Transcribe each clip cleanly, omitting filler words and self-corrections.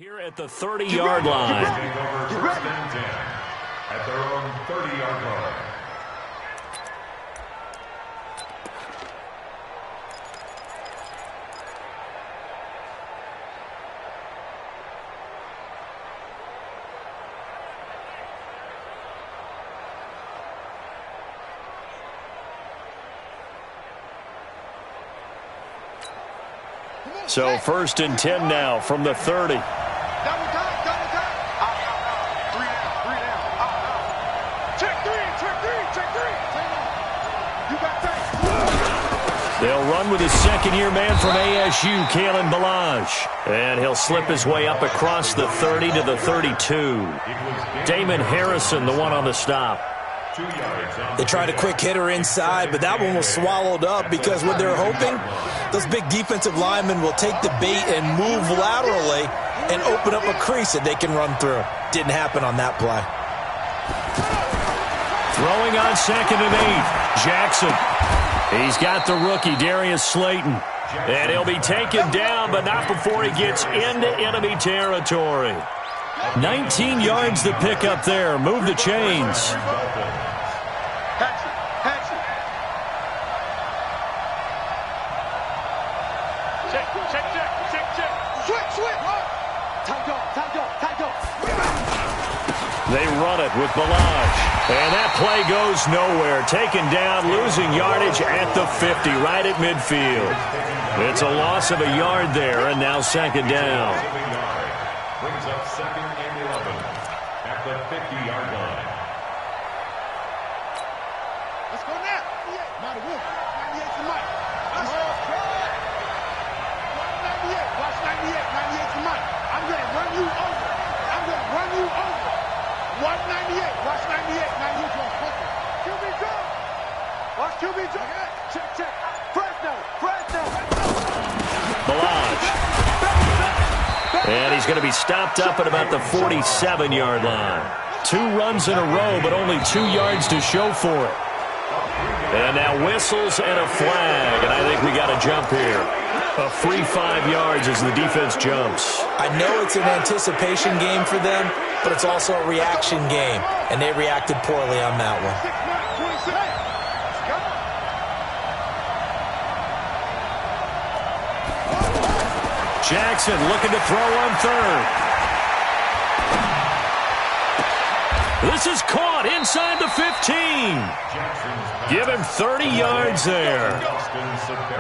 Here at the 30-yard line. First and 10 at their own 30-yard line. So first and 10 now from the 30. Double time. Out. Three down. Out. Check three. You got that. They'll run with his second-year man from ASU, Kalen Balaj. And he'll slip his way up across the 30 to the 32. Damon Harrison, the one on the stop. They tried a quick hitter inside, but that one was swallowed up because what they're hoping, those big defensive linemen will take the bait and move laterally and open up a crease that they can run through. Didn't happen on that play. Throwing on second and 8, Jackson. He's got the rookie, Darius Slayton. And he'll be taken down, but not before he gets into enemy territory. 19 yards to pick up there. Move the chains. They run it with Balaj. And that play goes nowhere. Taken down, losing yardage at the 50, right at midfield. It's a loss of a yard there, and now second down. Brings up second and 11 at the 50-yard line. Let's go now. Not a wolf. 98's the mic. Let's go. 98. Watch 98. 98's the mic. I'm going to run you over. 198. Watch 98. 98's going to focus. QB jump. Watch QB jump. Check. Fresno. Balaj. And he's going to be stopped up at about the 47-yard line. 2 runs in a row, but only 2 yards to show for it. And now whistles and a flag, and I think we got a jump here. A free 5 yards as the defense jumps. I know it's an anticipation game for them, but it's also a reaction game, and they reacted poorly on that one. Jackson looking to throw on third. This is caught inside the 15. Give him 30 yards there.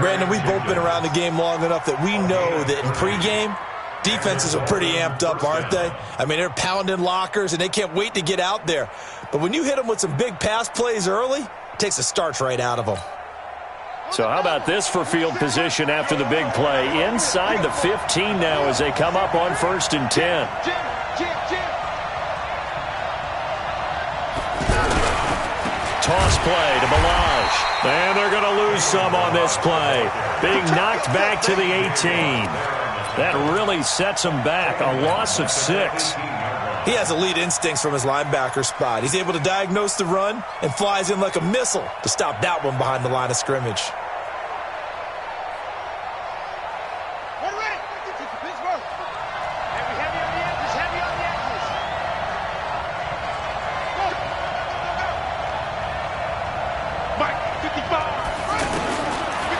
Brandon, we've both been around the game long enough that we know that in pregame, defenses are pretty amped up, aren't they? I mean, they're pounding lockers, and they can't wait to get out there. But when you hit them with some big pass plays early, it takes the starch right out of them. So how about this for field position after the big play? Inside the 15 now as they come up on first and 10. Toss play to Balaj. And they're going to lose some on this play. Being knocked back to the 18. That really sets him back. A loss of 6. He has elite instincts from his linebacker spot. He's able to diagnose the run and flies in like a missile to stop that one behind the line of scrimmage.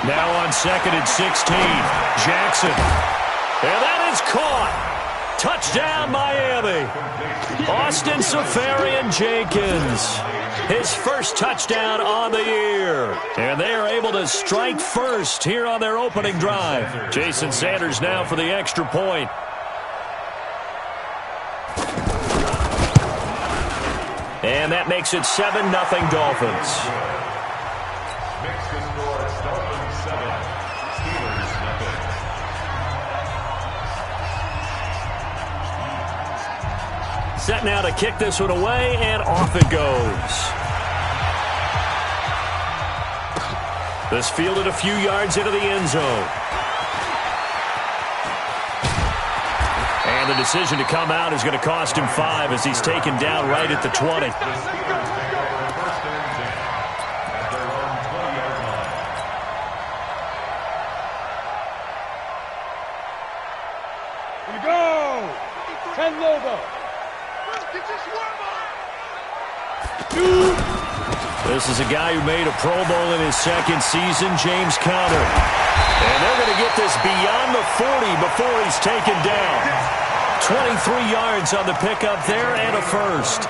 Now on second and 16, Jackson. And that is caught. Touchdown, Miami. Austin Safarian-Jenkins. His first touchdown on the year. And they are able to strike first here on their opening drive. Jason Sanders now for the extra point. And that makes it 7-0 Dolphins. Set now to kick this one away, and off it goes. This fielded a few yards into the end zone. And the decision to come out is going to cost him 5 as he's taken down right at the 20. Here we go. Down low, though. Get your swarm on. This is a guy who made a Pro Bowl in his second season, James Conner. And they're going to get this beyond the 40 before he's taken down. 23 yards on the pickup there and a first.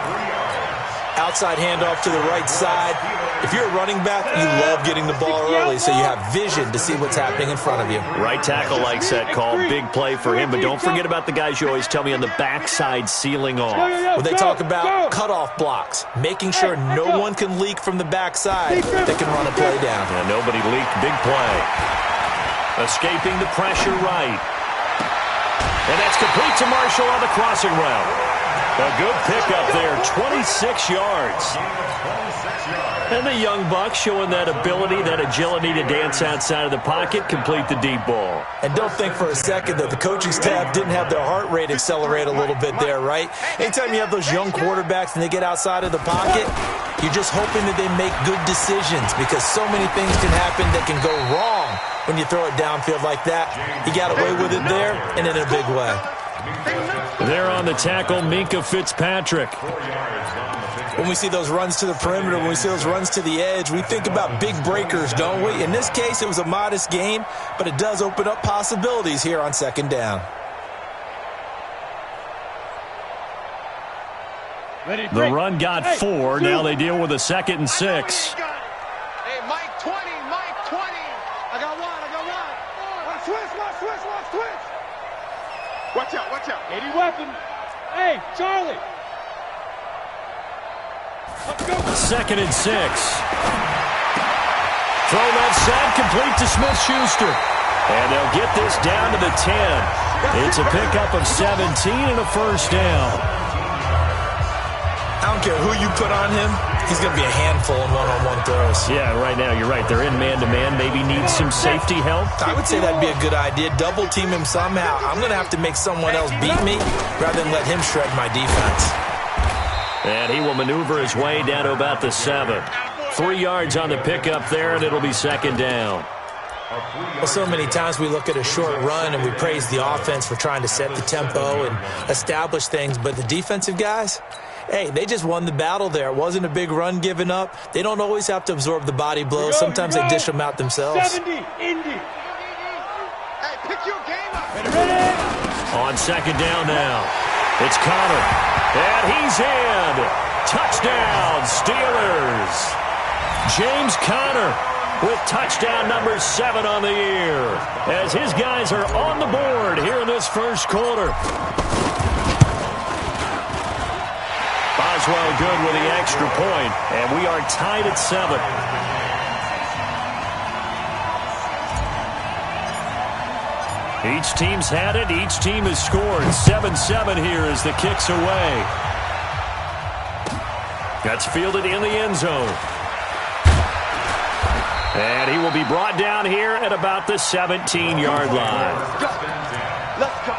Outside handoff to the right side. If you're a running back, you love getting the ball early so you have vision to see what's happening in front of you. Right tackle likes that call. Big play for him, but don't forget about the guys you always tell me on the backside sealing off. When they talk about cutoff blocks, making sure no one can leak from the backside that can run a play down. Yeah, nobody leaked. Big play. Escaping the pressure right. And that's complete to Marshall on the crossing route. A good pickup there, 26 yards. And the young buck showing that ability, that agility to dance outside of the pocket, complete the deep ball. And don't think for a second that the coaching staff didn't have their heart rate accelerate a little bit there, right? Anytime you have those young quarterbacks and they get outside of the pocket, you're just hoping that they make good decisions because so many things can happen that can go wrong when you throw it downfield like that. He got away with it there and in a big way. There on the tackle, Minkah Fitzpatrick. When we see those runs to the perimeter, when we see those runs to the edge, we think about big breakers, don't we? In this case, it was a modest gain, but it does open up possibilities here on second down. The run got 4. Now they deal with a 2nd and 6. Hey, Mike 20, Mike 20. I got one. Watch switch. Watch out. 80 weapon. Hey, Charlie. Let's go. 2nd and 6. Throw that side complete to Smith-Schuster. And they'll get this down to the 10. It's a pickup of 17 and a first down. I don't care who you put on him, he's going to be a handful in one-on-one throws. Yeah, right now, you're right. They're in man-to-man. Maybe need some safety help. I would say that'd be a good idea. Double team him somehow. I'm going to have to make someone else beat me rather than let him shred my defense. And he will maneuver his way down to about the 7. 3 yards on the pickup there, and it'll be 2nd down. Well, so many times we look at a short run and we praise the offense for trying to set the tempo and establish things, but the defensive guys, hey, they just won the battle there. It wasn't a big run given up. They don't always have to absorb the body blows. Sometimes they dish them out themselves. 70, Indy. Hey, pick your game up. Ready? On 2nd down now, it's Conner. And he's in. Touchdown, Steelers. James Conner with touchdown number 7 on the year as his guys are on the board here in this first quarter. Boswell good with the extra point, and we are tied at 7. Each team's had it. Each team has scored. 7-7 here as the kick's away. That's fielded in the end zone. And he will be brought down here at about the 17-yard line. Let's go.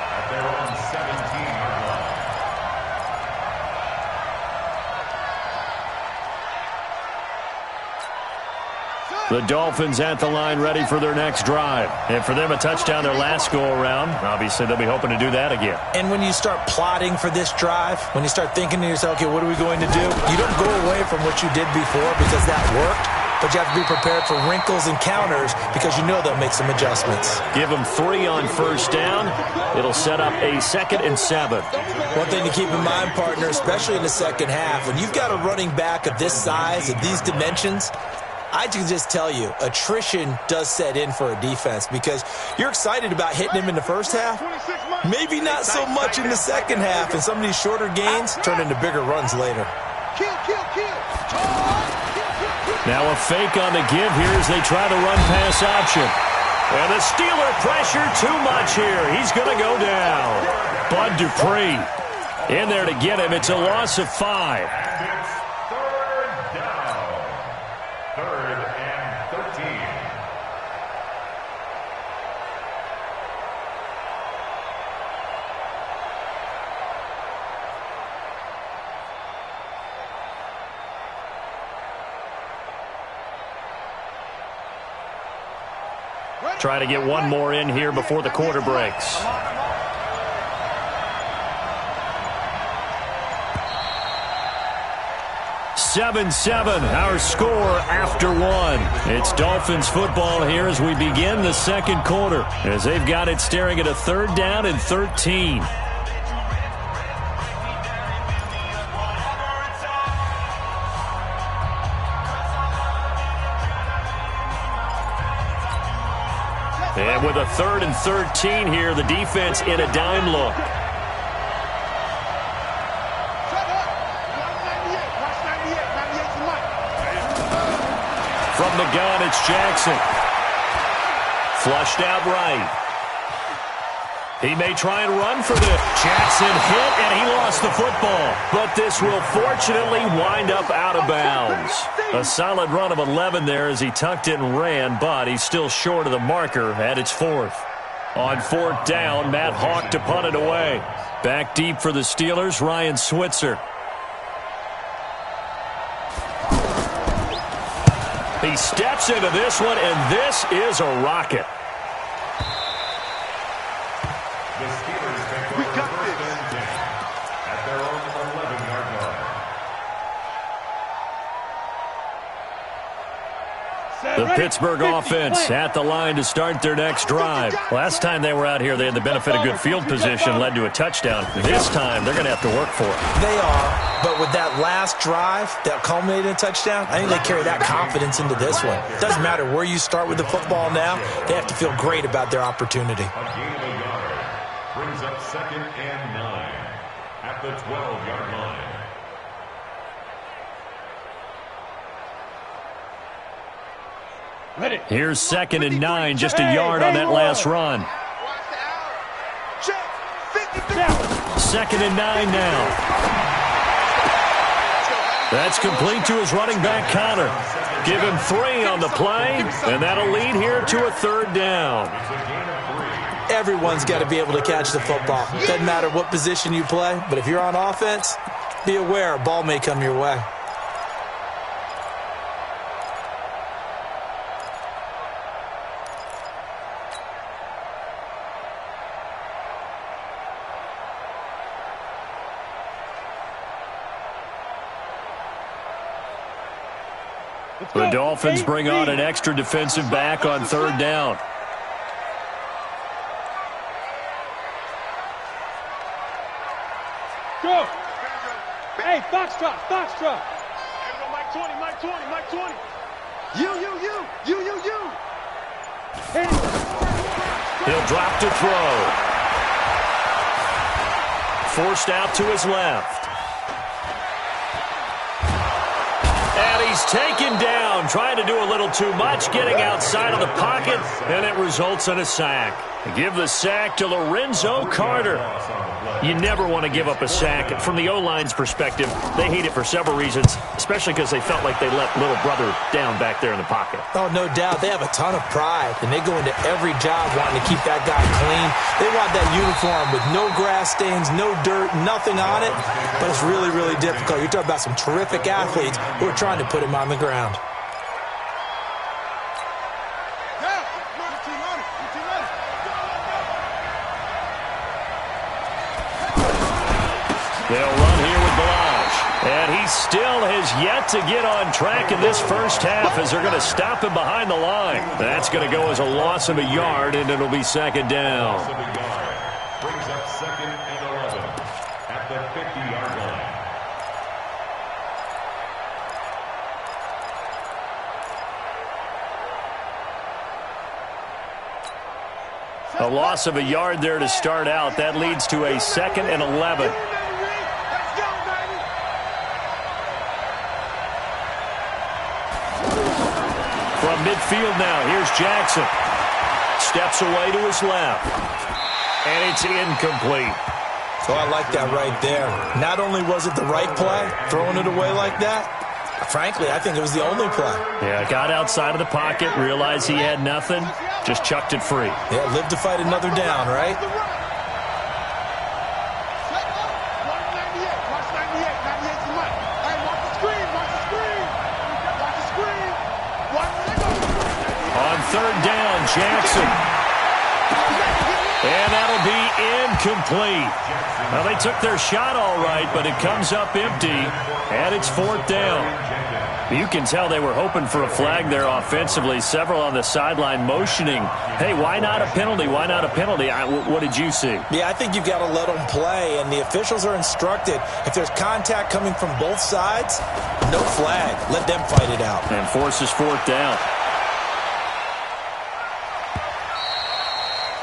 The Dolphins at the line ready for their next drive. And for them, a touchdown their last go-around. Obviously, they'll be hoping to do that again. And when you start plotting for this drive, when you start thinking to yourself, okay, what are we going to do? You don't go away from what you did before because that worked, but you have to be prepared for wrinkles and counters because you know they'll make some adjustments. Give them 3 on first down. It'll set up a 2nd and 7. One thing to keep in mind, partner, especially in the second half, when you've got a running back of this size, of these dimensions, I can just tell you, attrition does set in for a defense because you're excited about hitting him in the first half. Maybe not so much in the second half, and some of these shorter gains turn into bigger runs later. Now a fake on the give here as they try the run-pass option. And the Steeler pressure too much here. He's going to go down. Bud Dupree in there to get him. It's a loss of 5. Try to get one more in here before the quarter breaks. 7-7, our score after one. It's Dolphins football here as we begin the second quarter, as they've got it staring at a 3rd down and 13. And with a 3rd and 13 here, the defense in a dime look. From the gun, it's Jackson. Flushed out right. He may try and run for this. Jackson hit, and he lost the football. But this will fortunately wind up out of bounds. A solid run of 11 there as he tucked it and ran, but he's still short of the marker at its 4th. On 4th down, Matt Hawk to punt it away. Back deep for the Steelers, Ryan Switzer. He steps into this one, and this is a rocket. The Steelers take over first and 10 at their own 11-yard line. The Pittsburgh offense at the line to start their next drive. Last time they were out here, they had the benefit of good field position, led to a touchdown. This time, they're going to have to work for it. They are, but with that last drive that culminated in a touchdown, I think they carry that confidence into this one. It doesn't matter where you start with the football now, they have to feel great about their opportunity. A gain of a yard brings up 2nd and 9 at the 12-yard line. Here's 2nd and 9, just a yard on that last run. 2nd and 9 now. That's complete to his running back, Connor. Give him 3 on the play, and that'll lead here to a 3rd down. Everyone's got to be able to catch the football. Doesn't matter what position you play, but if you're on offense, be aware a ball may come your way. The Dolphins bring on an extra defensive back on 3rd down. Go! Hey, Foxtrot, Foxtrot! Hey, go Mike 20, Mike 20, Mike 20. You. Hey. He'll drop to throw. Forced out to his left. And he's taken down, trying to do a little too much, getting outside of the pocket, and it results in a sack. Give the sack to Lorenzo Carter. You never want to give up a sack. From the O-line's perspective, they hate it for several reasons, especially because they felt like they let little brother down back there in the pocket. Oh, no doubt. They have a ton of pride, and they go into every job wanting to keep that guy clean. They want that uniform with no grass stains, no dirt, nothing on it, but it's really, really difficult. You're talking about some terrific athletes who are trying to put him on the ground. They'll run here with Balaj. And he still has yet to get on track in this first half as they're going to stop him behind the line. That's going to go as a loss of a yard, and it'll be 2nd down. Loss of a yard brings up 2nd and 11 at the 50-yard line. A loss of a yard there to start out. That leads to a 2nd and 11. From midfield now, here's Jackson. Steps away to his left. And it's incomplete. So I like that right there. Not only was it the right play, throwing it away like that, frankly, I think it was the only play. Yeah, got outside of the pocket, realized he had nothing, just chucked it free. Yeah, live to fight another down, right? On 3rd down, Jackson. And that'll be incomplete. Now, they took their shot all right, but it comes up empty, and it's 4th down. You can tell they were hoping for a flag there offensively. Several on the sideline motioning, hey, why not a penalty? Why not a penalty? What did you see? Yeah, I think you've got to let them play, and the officials are instructed, if there's contact coming from both sides, no flag. Let them fight it out. And forces 4th down.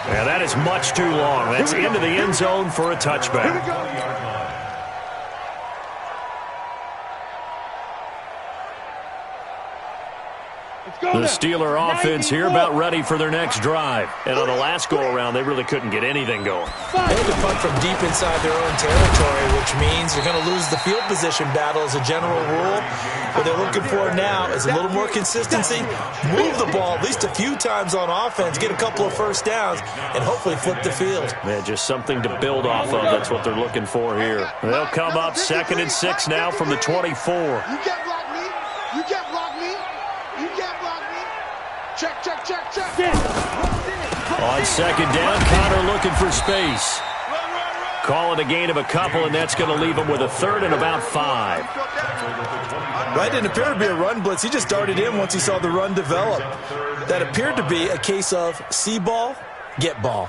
Yeah, that is much too long. That's into the end zone for a touchback. The Steeler offense here about ready for their next drive. And on the last go-around, they really couldn't get anything going. They had to punt from deep inside their own territory, which means you're going to lose the field position battle as a general rule. What they're looking for now is a little more consistency, move the ball at least a few times on offense, get a couple of first downs, and hopefully flip the field. Man, just something to build off of. That's what they're looking for here. They'll come up 2nd and 6 now from the 24. You can't block me. You can't block me. You can't block me. Check, check, check, check. On 2nd down, Connor looking for space. Call it a gain of a couple, and that's going to leave him with a 3rd and about 5. That didn't appear to be a run blitz. He just darted in once he saw the run develop. That appeared to be a case of see ball, get ball.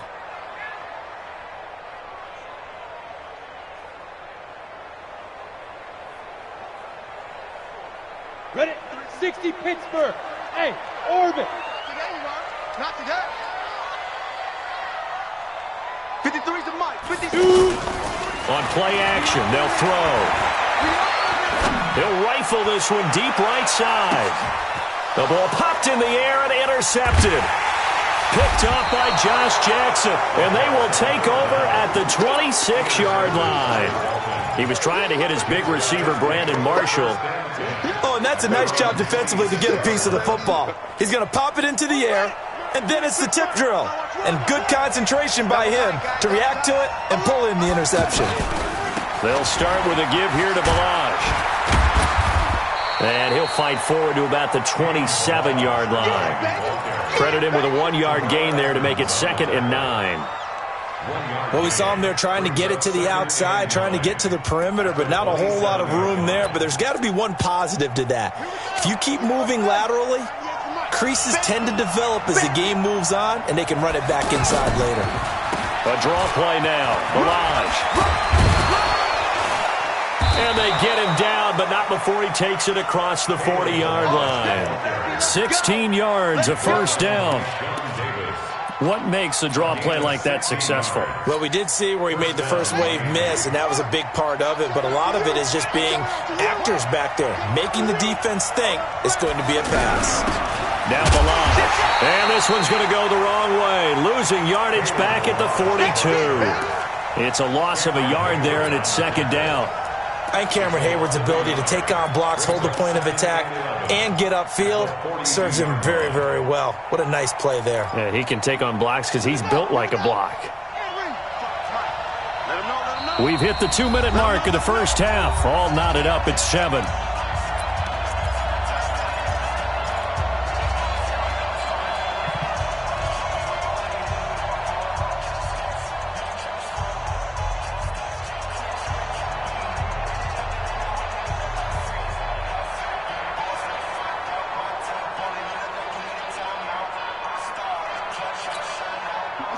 Ready? 60 Pittsburgh. Hey, orbit. Not today. 53's the mic. 52. On play action, they'll throw. He'll rifle this one deep right side. The ball popped in the air and intercepted. Picked off by Josh Jackson, and they will take over at the 26-yard line. He was trying to hit his big receiver, Brandon Marshall. Oh, and that's a nice job defensively to get a piece of the football. He's going to pop it into the air, and then it's the tip drill. And good concentration by him to react to it and pull in the interception. They'll start with a give here to Balaj. And he'll fight forward to about the 27-yard line. Credit him with a 1-yard gain there to make it 2nd and 9. Well, we saw him there trying to get it to the outside, trying to get to the perimeter, but not a whole lot of room there. But there's got to be one positive to that. If you keep moving laterally, creases tend to develop as the game moves on, and they can run it back inside later. A draw play now. Balaj. And they get him down, but not before he takes it across the 40-yard line. 16 yards, a 1st down. What makes a draw play like that successful? Well, we did see where he made the first wave miss, and that was a big part of it. But a lot of it is just being actors back there, making the defense think it's going to be a pass. Now Balaj. And this one's going to go the wrong way. Losing yardage back at the 42. It's a loss of a yard there, and it's 2nd down. I think Cameron Hayward's ability to take on blocks, hold the point of attack, and get upfield serves him very, very well. What a nice play there. And he can take on blocks because he's built like a block. We've hit the 2-minute mark of the first half. All knotted up at 7.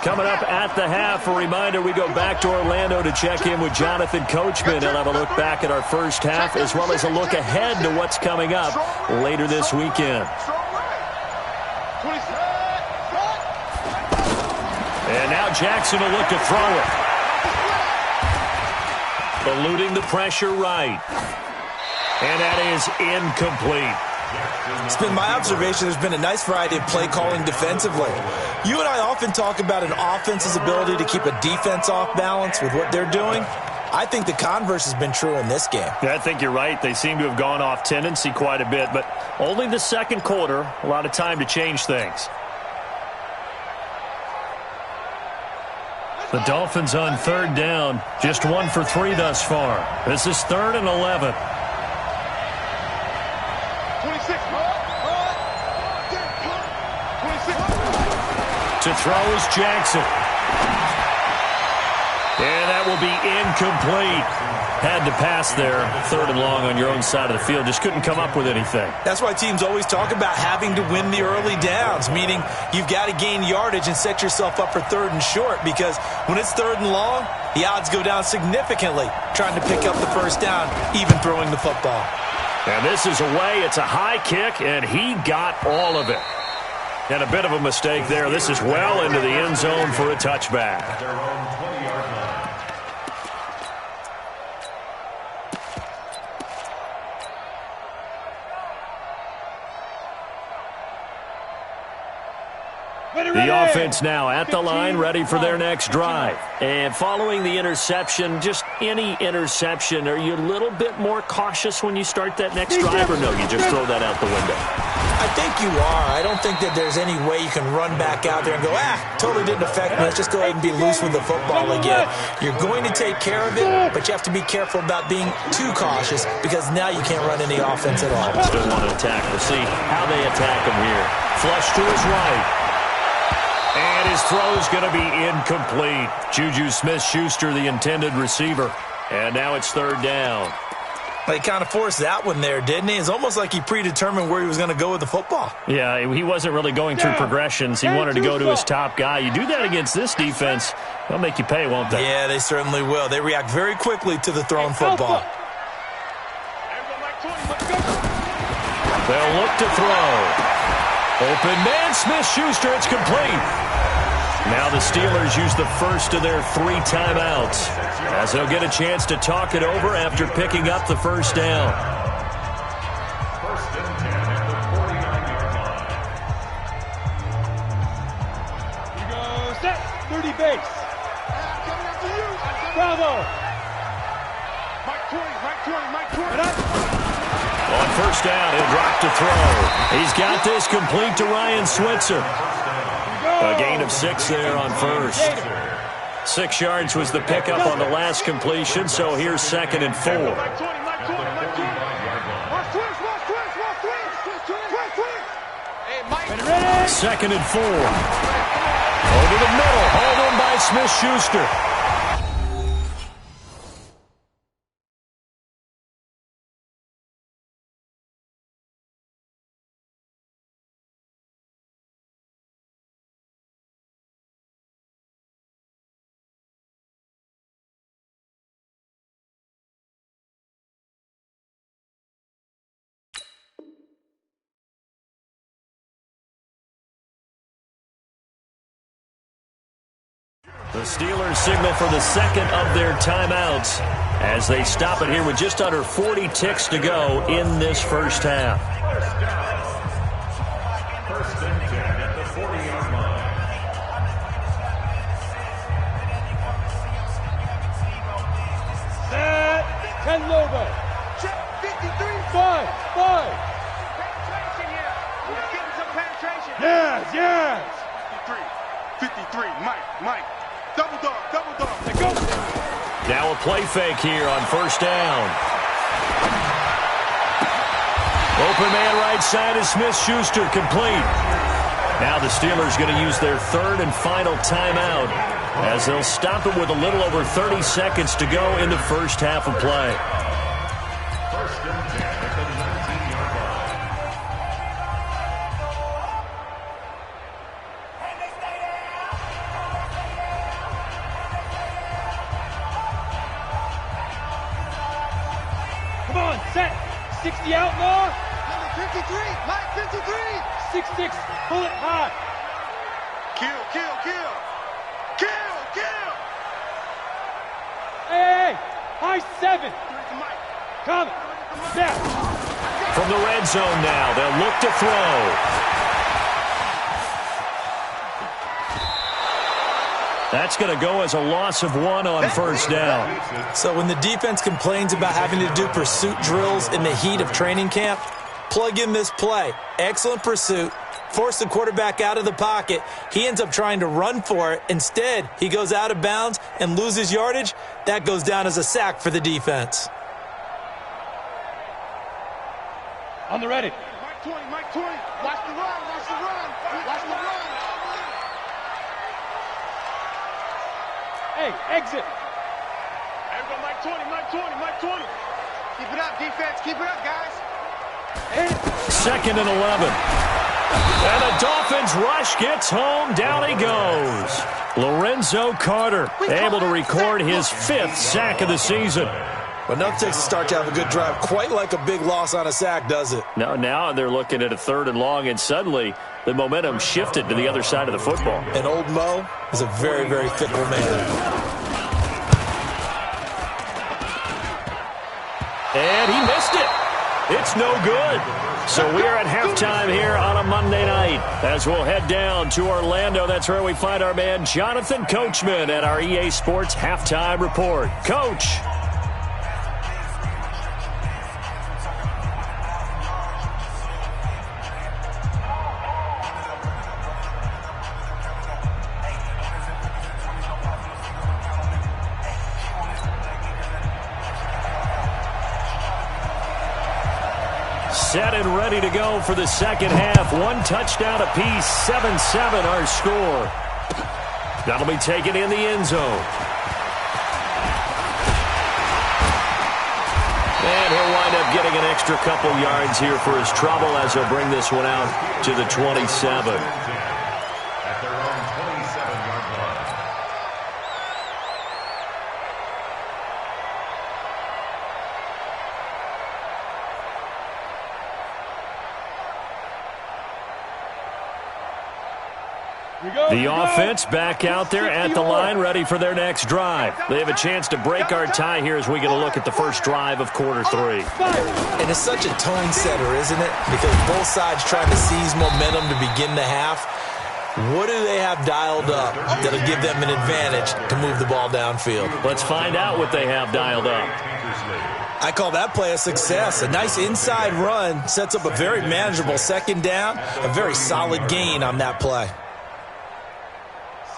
Coming up at the half, a reminder, we go back to Orlando to check in with Jonathan Coachman. He'll have a look back at our first half as well as a look ahead to what's coming up later this weekend. And now Jackson will look to throw it. Eluding the pressure right. And that is incomplete. It's been my observation there's been a nice variety of play calling defensively. You and I often talk about an offense's ability to keep a defense off balance with what they're doing. I think the converse has been true in this game. Yeah, I think you're right. They seem to have gone off tendency quite a bit, but only the second quarter, a lot of time to change things. The Dolphins on 3rd down, just 1 for 3 thus far. This is 3rd and 11. To throw is Jackson. And that will be incomplete. Had to pass there, 3rd and long on your own side of the field. Just couldn't come up with anything. That's why teams always talk about having to win the early downs, meaning you've got to gain yardage and set yourself up for 3rd and short, because when it's 3rd and long, the odds go down significantly trying to pick up the first down, even throwing the football. And this is away. It's a high kick, and he got all of it. And a bit of a mistake there. This is well into the end zone for a touchback. The offense now at the line, ready for their next drive. And following the interception, just any interception, are you a little bit more cautious when you start that next drive, or no, you just throw that out the window? I think you are. I don't think that there's any way you can run back out there and go, totally didn't affect me. Let's just go ahead and be loose with the football again. You're going to take care of it, but you have to be careful about being too cautious, because now you can't run any offense at all. Still want to attack. We'll see how they attack him here. Flush to his right. And his throw is going to be incomplete. Juju Smith-Schuster, the intended receiver. And now it's 3rd down. He kind of forced that one there, didn't he? It's almost like he predetermined where he was going to go with the football. Yeah, he wasn't really going through progressions. He wanted to go to his top guy. You do that against this defense, they'll make you pay, won't they? Yeah, they certainly will. They react very quickly to the thrown football. They'll look to throw. Open man, Smith-Schuster, it's complete. Now the Steelers use the first of their 3 timeouts, as they'll get a chance to talk it over after picking up the first down. First and 10 at the 49-yard line. You go set, 30 base. Bravo. Mike 20. On first down, he'll drop to throw. He's got this complete to Ryan Switzer. A gain of 6 there on first. 6 yards was the pickup on the last completion, so here's 2nd and 4. 2nd and 4. Over the middle, hauled in by Smith-Schuster. The Steelers signal for the 2nd of their timeouts as they stop it here with just under 40 ticks to go in this first half. First and 10 at the 40-yard line. Set, 10 Lobo. Check, 53. 5. Penetration here. We're getting some penetration. Yes. 53. Mike. Double dog. Let's go. Now a play fake here on first down. Open man right side is Smith-Schuster, complete. Now the Steelers going to use their 3rd and final timeout as they'll stop it with a little over 30 seconds to go in the first half of play. First and 10 at the 19-yard line. Come on, set. 60 outlaw. Number 53. Mike 53. 6-6. Pull it high. Kill. Hey. High 7. Coming. Set. From the red zone now, they'll look to throw. That's going to go as a loss of 1 on first down. So when the defense complains about having to do pursuit drills in the heat of training camp, plug in this play. Excellent pursuit. Force the quarterback out of the pocket. He ends up trying to run for it. Instead, he goes out of bounds and loses yardage. That goes down as a sack for the defense. On the ready. Mike 20. Watch the run. Hey, exit. Mike 20, Mike 20, Mike 20. Keep it up, defense. Keep it up, guys. 2nd and 11. And the Dolphins rush gets home. Down he goes. Lorenzo Carter able to record his 5th sack of the season. But enough takes a start to have a good drive. Quite like a big loss on a sack, does it? Now they're looking at a 3rd and long, and suddenly the momentum shifted to the other side of the football. And old Mo is a very, very fickle man. And he missed it. It's no good. So we are at halftime here on a Monday night as we'll head down to Orlando. That's where we find our man Jonathan Coachman at our EA Sports Halftime Report. Coach. Set and ready to go for the second half. 1 touchdown apiece, 7-7 our score. That'll be taken in the end zone. And he'll wind up getting an extra couple yards here for his trouble as he'll bring this one out to the 27. At their own 27-yard line. The offense back out there at the line, ready for their next drive. They have a chance to break our tie here as we get a look at the first drive of quarter 3. And it's such a tone setter, isn't it? Because both sides trying to seize momentum to begin the half. What do they have dialed up that'll give them an advantage to move the ball downfield? Let's find out what they have dialed up. I call that play a success. A nice inside run sets up a very manageable second down, a very solid gain on that play.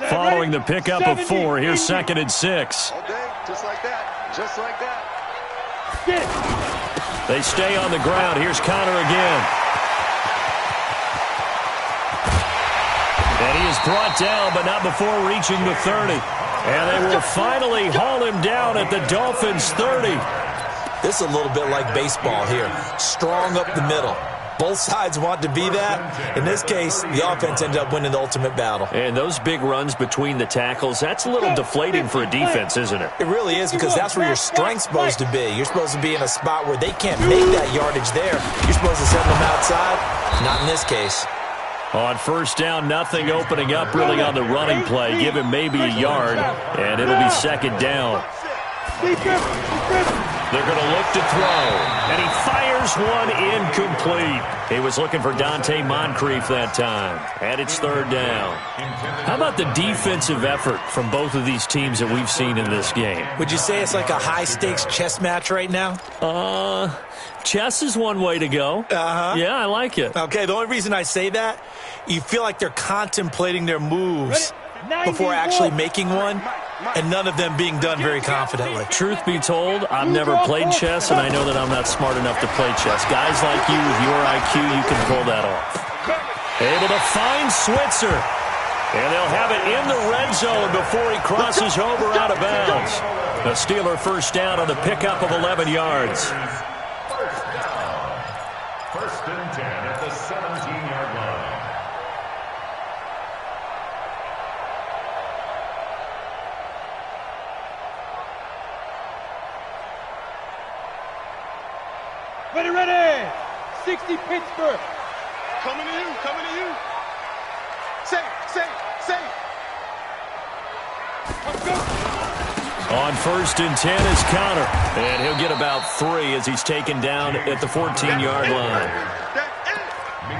Following the pickup of 4, here's 2nd and 6. Okay, just like that. Just like that. They stay on the ground. Here's Connor again. And he is brought down, but not before reaching the 30. And they will finally haul him down at the Dolphins' 30. This is a little bit like baseball here. Strong up the middle. Both sides want to be that. In this case, the offense ended up winning the ultimate battle. And those big runs between the tackles, that's a little deflating for a defense, isn't it? It really is, because that's where your strength's supposed to be. You're supposed to be in a spot where they can't make that yardage there. You're supposed to send them outside. Not in this case. On first down, nothing opening up really on the running play. Give him maybe a yard, and it'll be second down. They're going to look to throw, and he fires one incomplete. He was looking for Dante Moncrief that time, and it's third down. How about the defensive effort from both of these teams that we've seen in this game? Would you say it's like a high-stakes chess match right now? Chess is one way to go. Uh-huh. Yeah, I like it. Okay, the only reason I say that, you feel like they're contemplating their moves before actually making one, and none of them being done very confidently. Truth be told, I've never played chess, and I know that I'm not smart enough to play chess. Guys like you with your IQ, you can pull that off. Able to find Switzer. And they'll have it in the red zone before he crosses over out of bounds. The Steeler first down on the pickup of 11 yards. First and 10 at the 17-yard line. Ready, ready! 60 Pittsburgh. Coming to you, coming to you. Safe. Let's go. On first and 10 is Connor. And he'll get about 3 as he's taken down at the 14-yard line.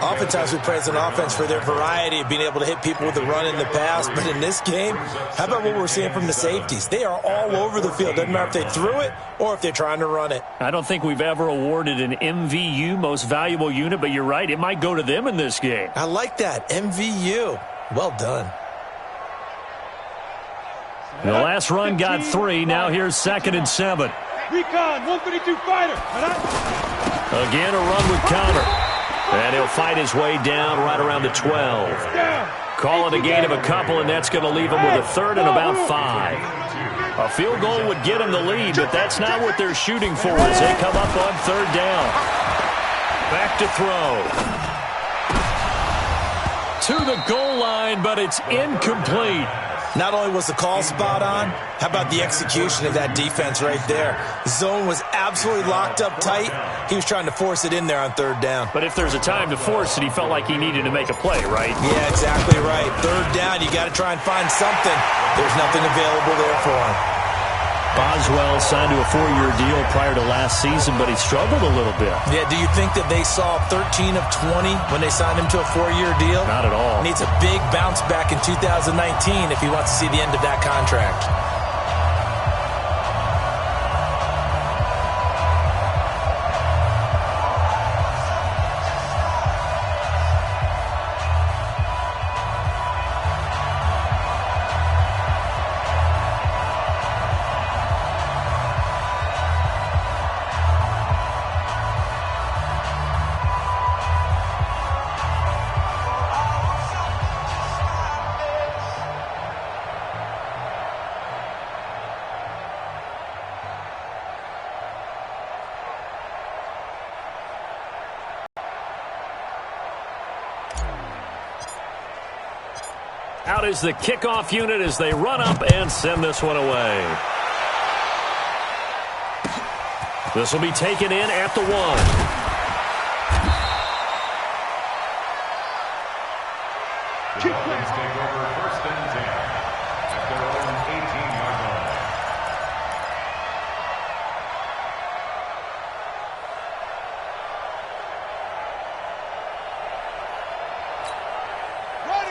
Oftentimes we praise an offense for their variety of being able to hit people with the run in the pass, but in this game, how about what we're seeing from the safeties? They are all over the field. Doesn't matter if they threw it or if they're trying to run it. I don't think we've ever awarded an MVU, most valuable unit, but you're right, it might go to them in this game. I like that, MVU. Well done. The last run got 3. Now here's 2nd and 7. Recon, 132 fighter. Again, a run with Connor. And he'll fight his way down right around the 12. Call it a gain of a couple, and that's going to leave him with a 3rd and about 5. A field goal would get them the lead, but that's not what they're shooting for as they come up on third down. Back to throw. To the goal line, but it's incomplete. Not only was the call spot on, how about the execution of that defense right there? The zone was absolutely locked up tight. He was trying to force it in there on third down. But if there's a time to force it, he felt like he needed to make a play, right? Yeah, exactly right. Third down, you got to try and find something. There's nothing available there for him. Boswell signed to a 4-year deal prior to last season, but he struggled a little bit. Yeah, do you think that they saw 13 of 20 when they signed him to a 4-year deal? Not at all. Needs a big bounce back in 2019 if he wants to see the end of that contract. Out is the kickoff unit as they run up and send this one away. This will be taken in at the 1. The Dolphins take over 1st and 10 at their own 18-yard line.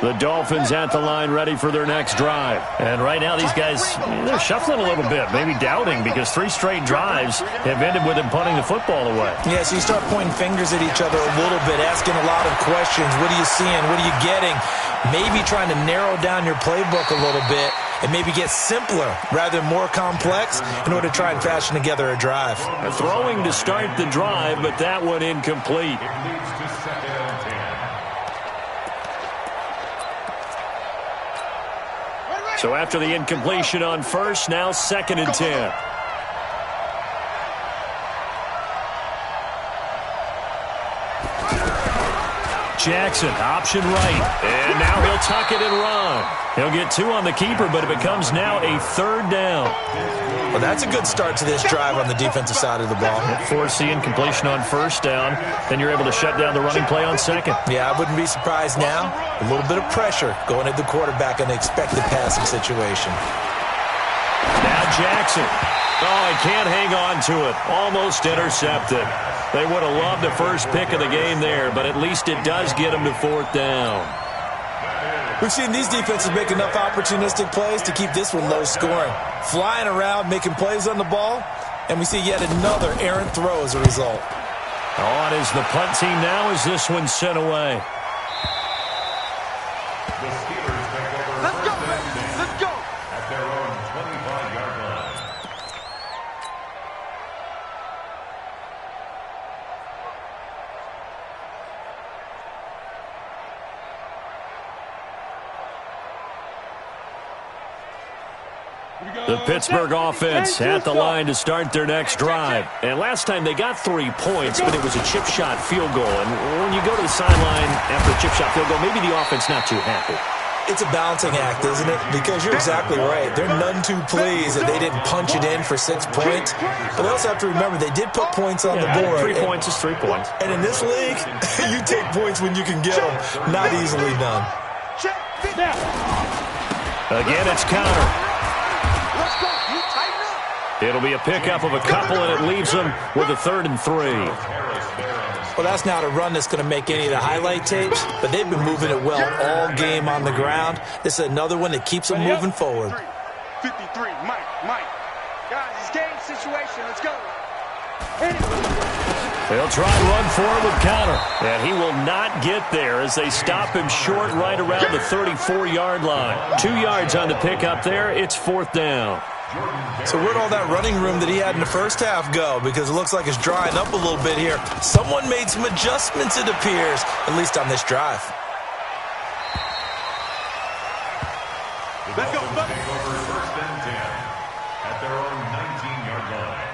The Dolphins at the line ready for their next drive. And right now these guys, they're shuffling a little bit, maybe doubting, because 3 straight drives have ended with them punting the football away. Yeah, so you start pointing fingers at each other a little bit, asking a lot of questions. What are you seeing? What are you getting? Maybe trying to narrow down your playbook a little bit and maybe get simpler rather than more complex in order to try and fashion together a drive. Throwing to start the drive, but that one incomplete. It leads to 2nd and 10. So after the incompletion on first, now 2nd and 10. Jackson, option right. And now he'll tuck it and run. He'll get 2 on the keeper, but it becomes now a 3rd down. Well, that's a good start to this drive on the defensive side of the ball. Force the incompletion on first down, then you're able to shut down the running play on second. Yeah, I wouldn't be surprised now. A little bit of pressure going at the quarterback in an expected passing situation. Now Jackson. Oh, he can't hang on to it. Almost intercepted. They would have loved the first pick of the game there, but at least it does get them to 4th down. We've seen these defenses make enough opportunistic plays to keep this one low scoring. Flying around, making plays on the ball, and we see yet another errant throw as a result. On is the punt team now as this one's sent away. The Steelers take over 1st and 10 Let's go. at their own 25-yard line. The Pittsburgh offense at the line to start their next drive. And last time they got 3 points, but it was a chip shot field goal. And when you go to the sideline after a chip shot field goal, maybe the offense not too happy. It's a balancing act, isn't it? Because you're exactly right. They're none too pleased that they didn't punch it in for 6 points. But they also have to remember they did put points on the board. 3 points is 3 points. And in this league, you take points when you can get them. Not easily done. Again, it's counter. It'll be a pickup of a couple, and it leaves them with a 3rd and 3. Well, that's not a run that's going to make any of the highlight tapes, but they've been moving it well all game on the ground. This is another one that keeps them moving forward. 53, Mike. Guys, it's game situation. Let's go. They'll try and run forward with counter. And he will not get there as they stop him short right around the 34-yard line. 2 yards on the pickup there. It's 4th down. So where'd all that running room that he had in the first half go? Because it looks like it's drying up a little bit here. Someone made some adjustments, it appears, at least on this drive. The Dolphins take over 1st and 10 at their own 19-yard line.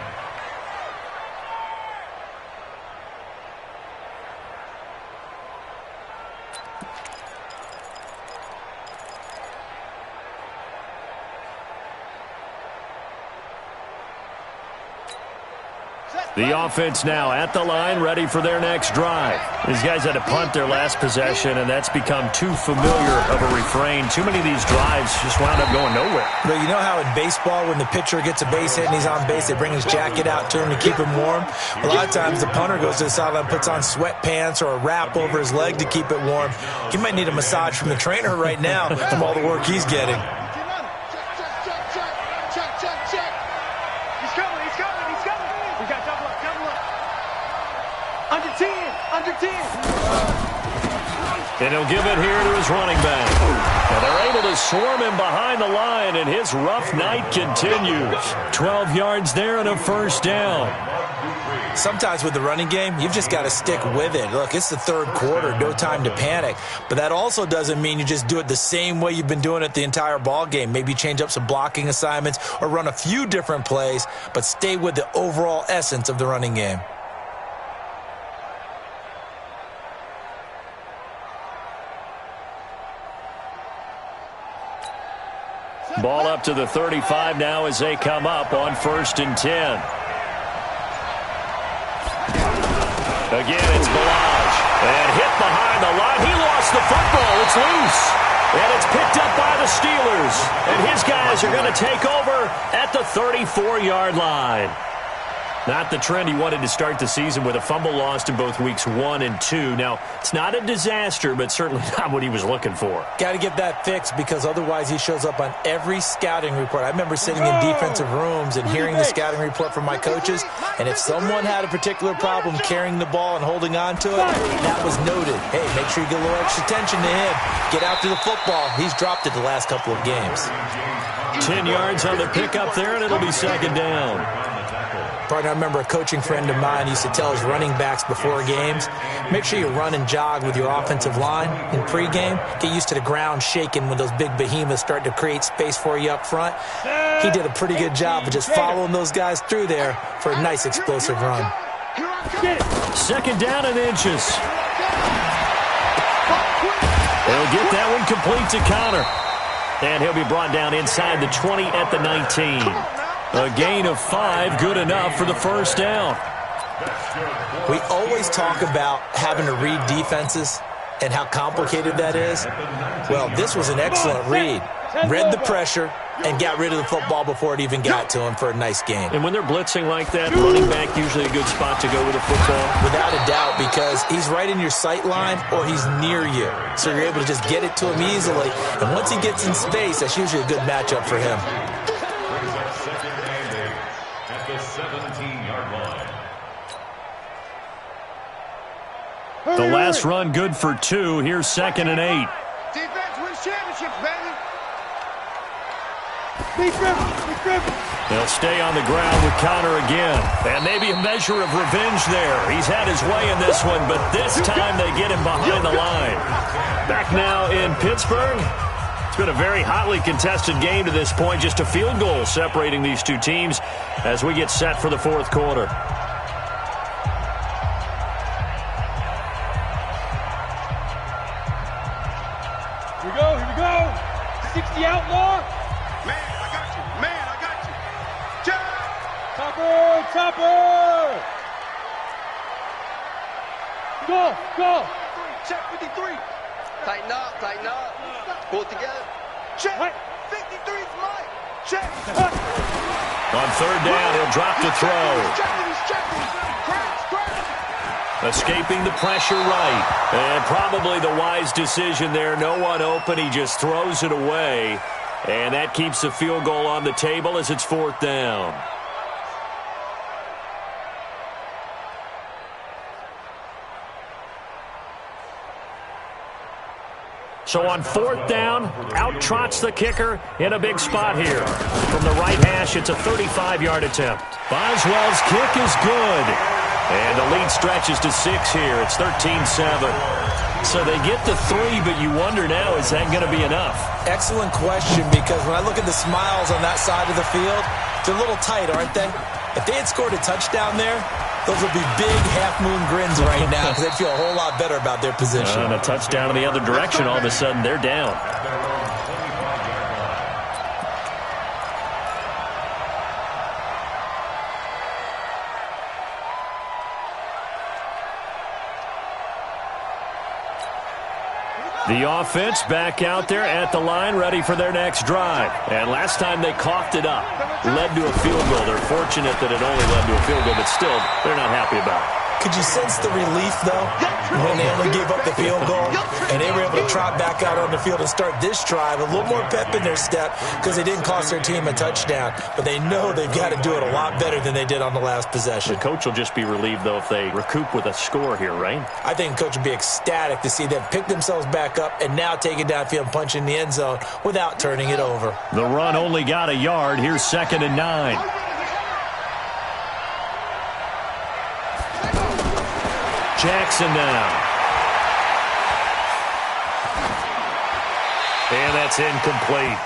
The offense now at the line, ready for their next drive. These guys had to punt their last possession, and that's become too familiar of a refrain. Too many of these drives just wound up going nowhere. But you know how in baseball, when the pitcher gets a base hit and he's on base, they bring his jacket out to him to keep him warm? A lot of times the punter goes to the sideline, puts on sweatpants or a wrap over his leg to keep it warm. He might need a massage from the trainer right now from all the work he's getting. Under 10. And he'll give it here to his running back. And they're able to swarm him behind the line, and his rough night continues. 12 yards there and a first down. Sometimes with the running game, you've just got to stick with it. Look, it's the third quarter, no time to panic. But that also doesn't mean you just do it the same way you've been doing it the entire ball game. Maybe change up some blocking assignments or run a few different plays, but stay with the overall essence of the running game. Ball up to the 35 now as they come up on 1st and 10. Again, it's Balaj. And hit behind the line. He lost the football. It's loose. And it's picked up by the Steelers. And his guys are going to take over at the 34-yard line. Not the trend he wanted to start the season with a fumble lost in both weeks 1 and 2. Now, it's not a disaster, but certainly not what he was looking for. Got to get that fixed because otherwise he shows up on every scouting report. I remember sitting in defensive rooms and hearing the scouting report from my coaches, and if someone had a particular problem carrying the ball and holding on to it, that was noted. Hey, make sure you get a little extra attention to him. Get after the football. He's dropped it the last couple of games. 10 yards on the pickup there, and it'll be 2nd down. Partner, I remember a coaching friend of mine used to tell his running backs before games, make sure you run and jog with your offensive line in pregame. Get used to the ground shaking when those big behemoths start to create space for you up front. He did a pretty good job of just following those guys through there for a nice explosive run. 2nd down and inches. They'll get that one complete to Connor. And he'll be brought down inside the 20 at the 19. A gain of 5, good enough for the first down. We always talk about having to read defenses and how complicated that is. Well, this was an excellent read. Read the pressure and got rid of the football before it even got to him for a nice gain. And when they're blitzing like that, running back usually a good spot to go with the football. Without a doubt, because he's right in your sight line or he's near you. So you're able to just get it to him easily. And once he gets in space, that's usually a good matchup for him. At the 17-yard line. The last run good for 2. Here's 2nd and 8. Defense wins championships, baby. They'll stay on the ground with Connor again. And maybe a measure of revenge there. He's had his way in this one, but this time they get him behind the line. Back now in Pittsburgh. It's been a very hotly contested game to this point. Just a field goal separating these two teams as we get set for the 4th quarter. Here we go. 60 outlaw. Man, I got you. Jack! Topper. Go. Check 53. Tighten up. Pull it together. Check. What? 53's mine. Check. On 3rd down, he'll drop to throw. He's checking. Crash. Escaping the pressure right. And probably the wise decision there. No one open. He just throws it away. And that keeps the field goal on the table as it's 4th down. So on 4th down, out trots the kicker in a big spot here. From the right hash, it's a 35-yard attempt. Boswell's kick is good. And the lead stretches to 6 here. It's 13-7. So they get the 3, but you wonder now, is that going to be enough? Excellent question, because when I look at the smiles on that side of the field, They're a little tight, aren't they? If they had scored a touchdown there, those would be big half-moon grins right now because they'd feel a whole lot better about their position. And a touchdown in the other direction, all of a sudden they're down. The offense back out there at the line, ready for their next drive. And last time they coughed it up, led to a field goal. They're fortunate that it only led to a field goal, but still, they're not happy about it. Could you sense the relief, though, when they only gave up the field goal and they were able to trot back out on the field and start this drive? A little more pep in their step because they didn't cost their team a touchdown, but they know they've got to do it a lot better than they did on the last possession. The coach will just be relieved, though, if they recoup with a score here, right? I think the coach will be ecstatic to see them pick themselves back up and now take it downfield and punch in the end zone without turning it over. The run only got a yard. Here's 2nd and 9. Jackson now. And that's incomplete.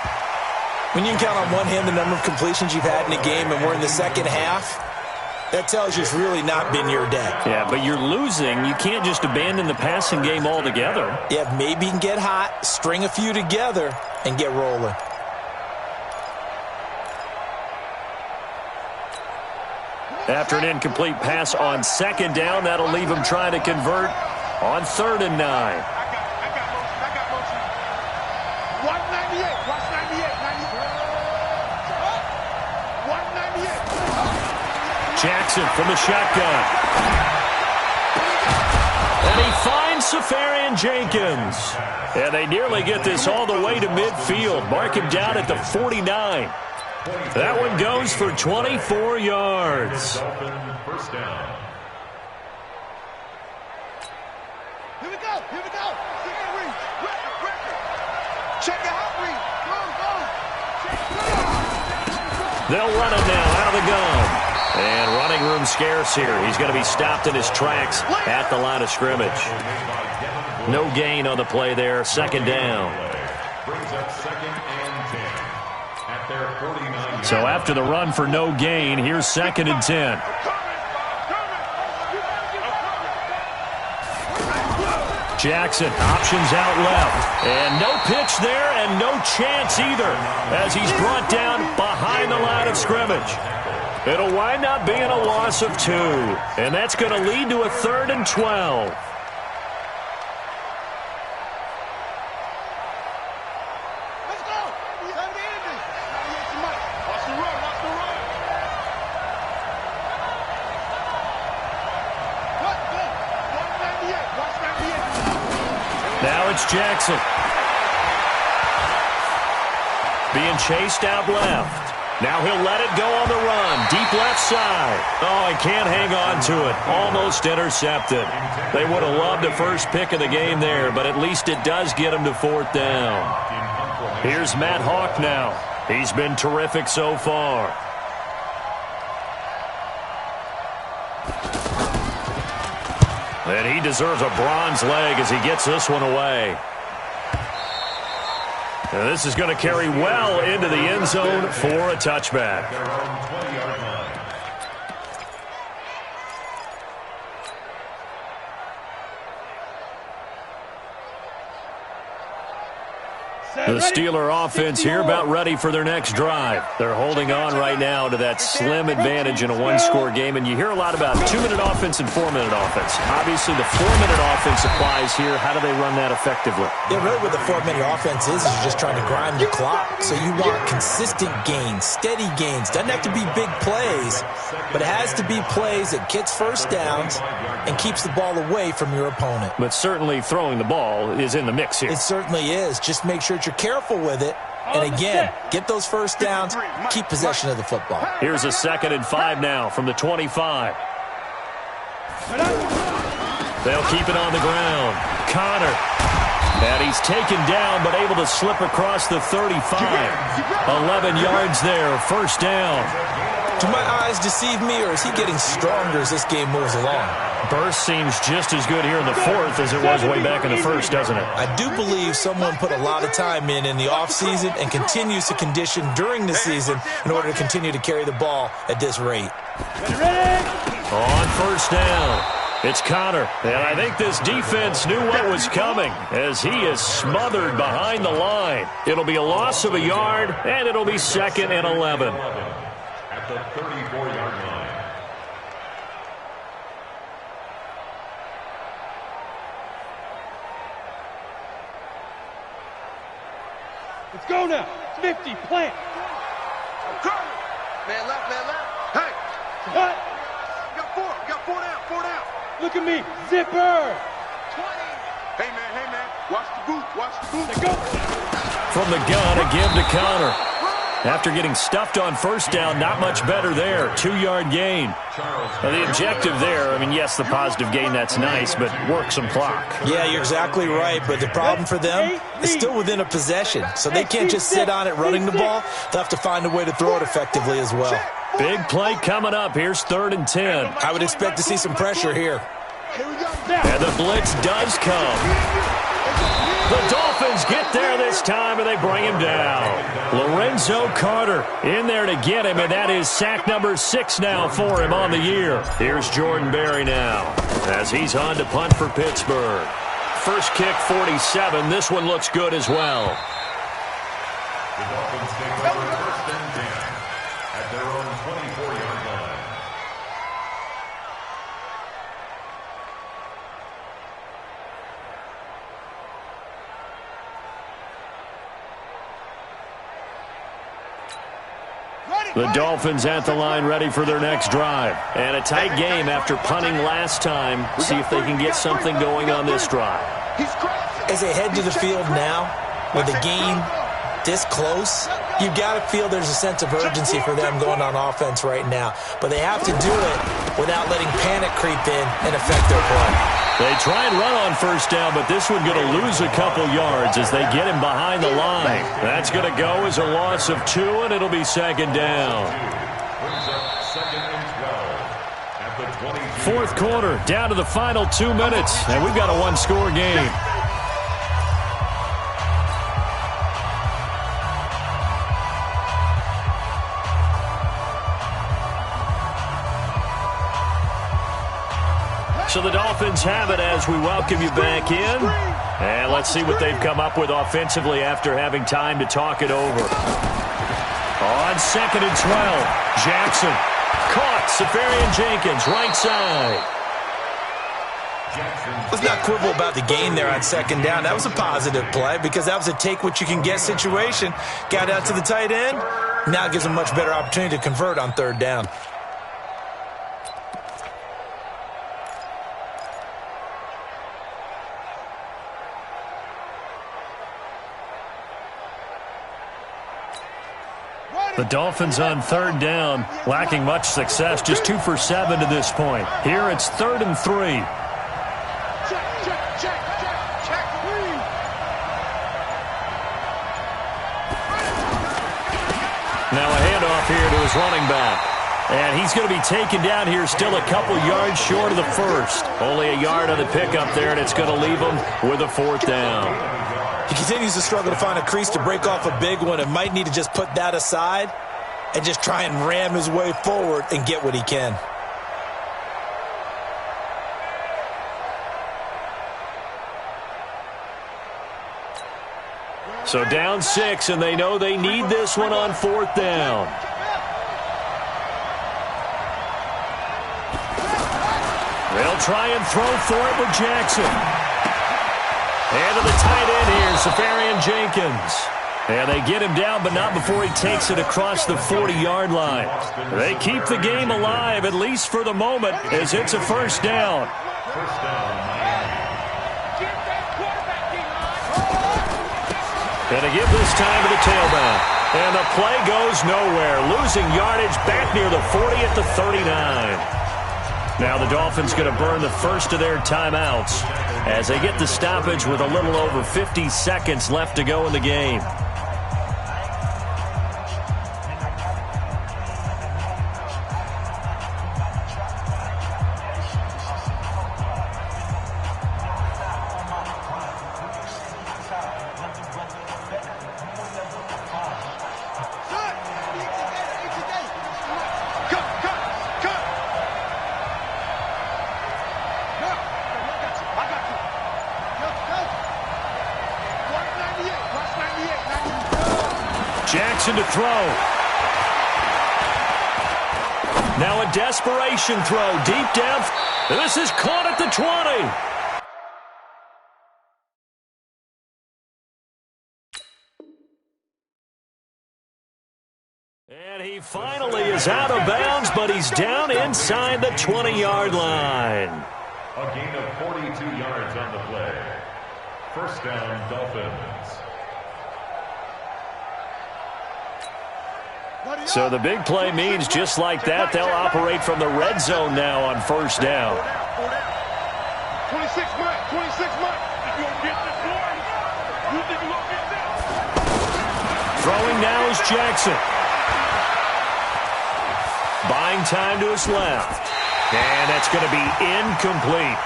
When you can count on one hand the number of completions you've had in a game and we're in the second half, that tells you it's really not been your day. Yeah, but you're losing. You can't just abandon the passing game altogether. Yeah, maybe you can get hot, string a few together, and get rolling. After an incomplete pass on 2nd down, that'll leave him trying to convert on 3rd and 9. I got motion. Watch 98. Watch 98. 198. Jackson from the shotgun. And he finds Safarian Jenkins. And they nearly get this all the way to midfield. Mark him down at the 49. That one goes for 24 yards. First down. Here we go. Here we go. Check it out, Reed. Go. They'll run it now out of the gun. And running room scarce here. He's going to be stopped in his tracks at the line of scrimmage. No gain on the play there. 2nd down. Brings up 2nd and 10. At their 49. So after the run for no gain, here's 2nd and 10. Jackson, options out left. And no pitch there and no chance either as he's brought down behind the line of scrimmage. It'll wind up being a loss of 2. And that's going to lead to a 3rd and 12. Now it's Jackson. Being chased out left. Now he'll let it go on the run. Deep left side. Oh, he can't hang on to it. Almost intercepted. They would have loved the first pick of the game there, but at least it does get him to 4th down. Here's Matt Hawk now. He's been terrific so far. And he deserves a bronze leg as he gets this one away. And this is going to carry well into the end zone for a touchback. Their own 20-yard line. The Steeler offense here about ready for their next drive. They're holding on right now to that slim advantage in a one-score game, and you hear a lot about 2-minute offense and 4-minute offense. Obviously, the 4-minute offense applies here. How do they run that effectively? Yeah, really what the 4-minute offense is you're just trying to grind the clock. So you want consistent gains, steady gains. Doesn't have to be big plays, but it has to be plays that gets first downs and keeps the ball away from your opponent. But certainly throwing the ball is in the mix here. It certainly is. Just make sure you're careful with it. And again, get those first downs, keep possession of the football. Here's a 2nd and 5 now from the 25. They'll keep it on the ground. Connor. And he's taken down, but able to slip across the 35. 11 yards there, first down. Do my eyes deceive me, or is he getting stronger as this game moves along? Burst seems just as good here in the fourth as it was way back in the first, doesn't it? I do believe someone put a lot of time in the offseason and continues to condition during the season in order to continue to carry the ball at this rate. On first down, it's Connor. And I think this defense knew what was coming as he is smothered behind the line. It'll be a loss of a yard, and it'll be 2nd and 11. At the 34-yard line. Let's go now. 50, plant. Man left, man left. Hey, Cut. we got four down. Look at me. Zipper. 20. Hey, man, watch the boot. Let's go. From the gun, a give to Connor. After getting stuffed on first down, not much better there. 2-yard gain. Now, the objective there, I mean, yes, the positive gain, that's nice, but work some clock. Yeah, you're exactly right, but the problem for them is still within a possession, so they can't just sit on it running the ball. They'll have to find a way to throw it effectively as well. Big play coming up. Here's 3rd and 10. I would expect to see some pressure here. And the blitz does come. The Dolphins get there this time, and they bring him down. Lorenzo Carter in there to get him, and that is sack number 6 now for him on the year. Here's Jordan Berry now as he's on to punt for Pittsburgh. First kick, 47. This one looks good as well. The Dolphins take over 1st and 10 at their own 24-yard line. The Dolphins at the line ready for their next drive. And a tight game after punting last time. See if they can get something going on this drive. As they head to the field now, with the game this close, you've got to feel there's a sense of urgency for them going on offense right now. But they have to do it without letting panic creep in and affect their play. They try and run on first down, but this one going to lose a couple yards as they get him behind the line. That's going to go as a loss of 2, and it'll be 2nd down. Brings up 2nd and 12 at the 22. 4th quarter, down to the final 2 minutes, and we've got a 1-score game. So the Dolphins have it as we welcome you back in. And let's see what they've come up with offensively after having time to talk it over. On 2nd and 12, Jackson. Caught, Safarian Jenkins, right side. Let's not quibble about the gain there on 2nd down. That was a positive play because that was a take-what-you-can-get situation. Got out to the tight end. Now it gives them a much better opportunity to convert on 3rd down. The Dolphins on 3rd down, lacking much success, just 2 for 7 to this point. Here it's 3rd and 3. Now a handoff here to his running back. And he's going to be taken down here still a couple yards short of the first. Only a yard on the pickup there, and it's going to leave him with a 4th down. He continues to struggle to find a crease to break off a big one and might need to just put that aside and just try and ram his way forward and get what he can. So down 6, and they know they need this one on 4th down. They'll try and throw for it with Jackson. And to the tight end here, Safarian Jenkins. And they get him down, but not before he takes it across the 40-yard line. They keep the game alive, at least for the moment, as it's a 1st down. First down, Miami. And a give this time to the tailback. And the play goes nowhere, losing yardage back near the 40 at the 39. Now the Dolphins going to burn the first of their timeouts as they get the stoppage with a little over 50 seconds left to go in the game. Jackson to throw. Now a desperation throw deep down. This is caught at the 20. And he finally is out of bounds, but he's down inside the 20-yard line. A gain of 42 yards on the play. First down, Dolphins. So the big play means just like that, they'll operate from the red zone now on first down. 26 Mike, 26 Mike. You gonna get this one? You think you gonna get this? Throwing now is Jackson. Buying time to his left. And that's going to be incomplete.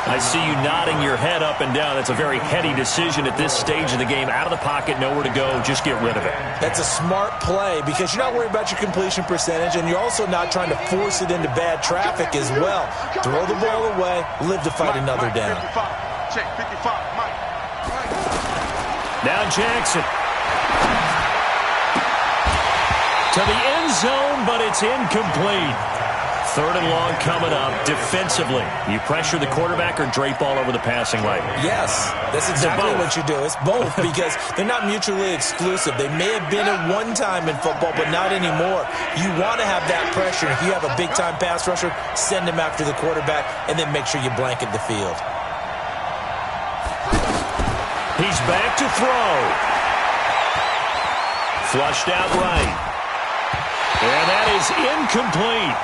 I see you nodding your head up and down. That's a very heady decision at this stage of the game. Out of the pocket, nowhere to go. Just get rid of it. That's a smart play because you're not worried about your completion percentage, and you're also not trying to force it into bad traffic as well. Throw the ball away, live to fight another down. Check 55, Mike. Now Jackson. To the end zone, but it's incomplete. Third and long coming up defensively. You pressure the quarterback or drape all over the passing lane? Yes, that's exactly what you do. It's both because they're not mutually exclusive. They may have been at one time in football, but not anymore. You want to have that pressure. If you have a big-time pass rusher, send him after the quarterback, and then make sure you blanket the field. He's back to throw. Flushed out right. And that is incomplete.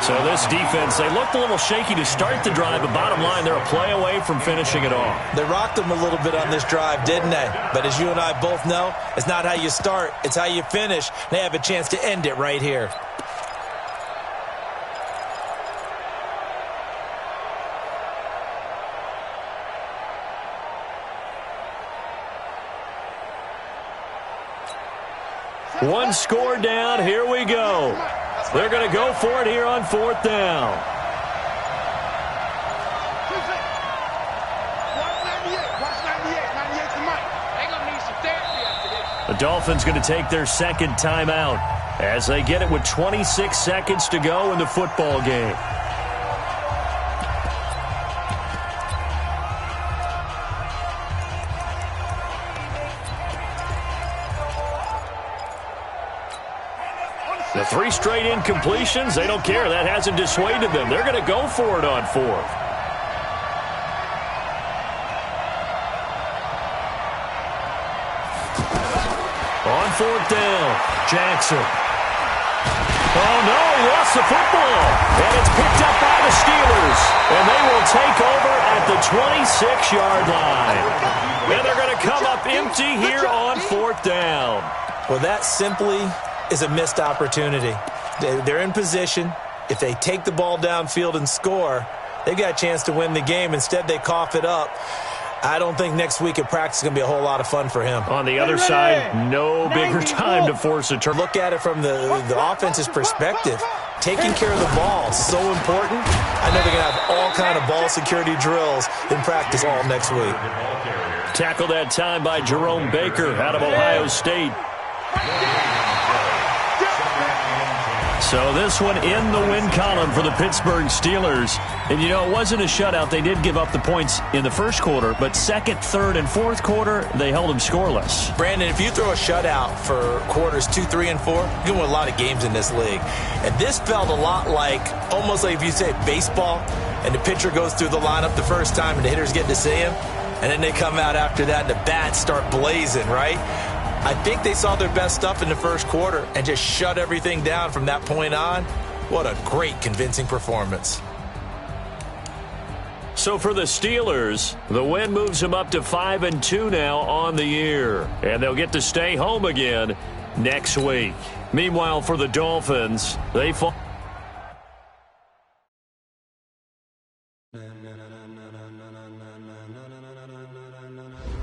So this defense, they looked a little shaky to start the drive, but bottom line, they're a play away from finishing it off. They rocked them a little bit on this drive, didn't they? But as you and I both know, it's not how you start, it's how you finish. They have a chance to end it right here. One score down. Here we go. They're going to go for it here on fourth down. The Dolphins going to take their second timeout as they get it with 26 seconds to go in the football game. The three straight incompletions, they don't care. That hasn't dissuaded them. They're going to go for it on fourth. On fourth down, Jackson. Oh, no, he lost the football. And it's picked up by the Steelers. And they will take over at the 26-yard line. And they're going to come up empty here on fourth down. Well, that simply is a missed opportunity. They're in position. If they take the ball downfield and score, they got a chance to win the game. Instead, they cough it up. I don't think next week at practice is going to be a whole lot of fun for him. On the other side, no bigger time to force a turn. Look at it from the offense's perspective. Taking care of the ball, so important. I know they're going to have all kind of ball security drills in practice all next week. Tackled that time by Jerome Baker out of Ohio State. So this one in the win column for the Pittsburgh Steelers. And, you know, it wasn't a shutout. They did give up the points in the first quarter, but second, third, and fourth quarter, they held them scoreless. Brandon, if you throw a shutout for quarters 2, 3, and 4, you're going to win a lot of games in this league. And this felt a lot like, almost like if you say baseball, and the pitcher goes through the lineup the first time and the hitters get to see him, and then they come out after that and the bats start blazing, right? I think they saw their best stuff in the first quarter and just shut everything down from that point on. What a great, convincing performance. So for the Steelers, the win moves them up to 5-2 now on the year. And they'll get to stay home again next week. Meanwhile, for the Dolphins, they fall.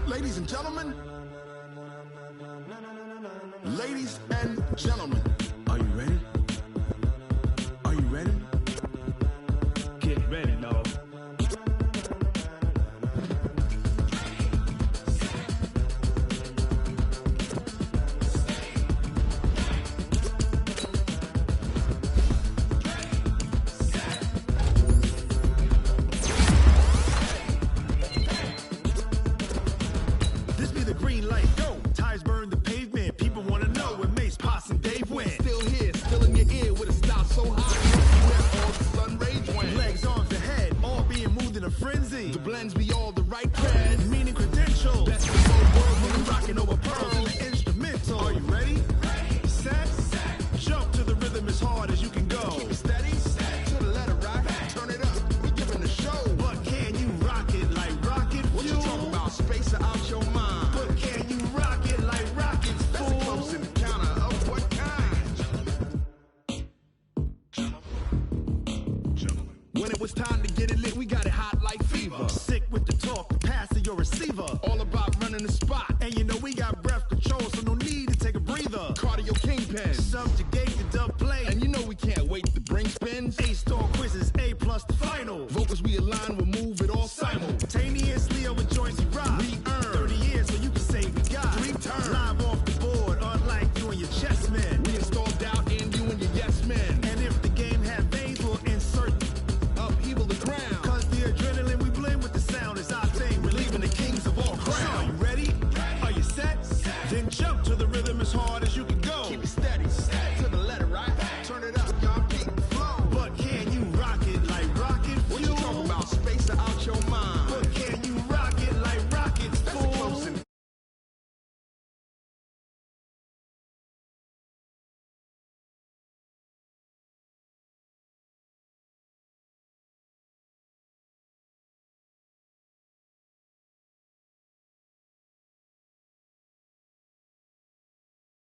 Ladies and gentlemen. Ladies and gentlemen, are you ready? Are you ready? Get ready, dog. spot. And you know we got breath control, so no need to take a breather. Cardio kingpin, subjugate the dub play. And you know we can't wait to bring spins. A-star quizzes, A+ the final. Vocals we align, we'll move it all simultaneously over joints we ride. We earn 30 years, so you can say we got 3 turns. Live off the board, unlike you and your chess men. We install doubt in you and your yes men. And if the game had veins, we'll insert upheaval the ground. Cause the adrenaline we blend with the sound is our thing. We're leaving the kings of all crowns. So are you ready? Are you set? Then jump to the rhythm as hard as you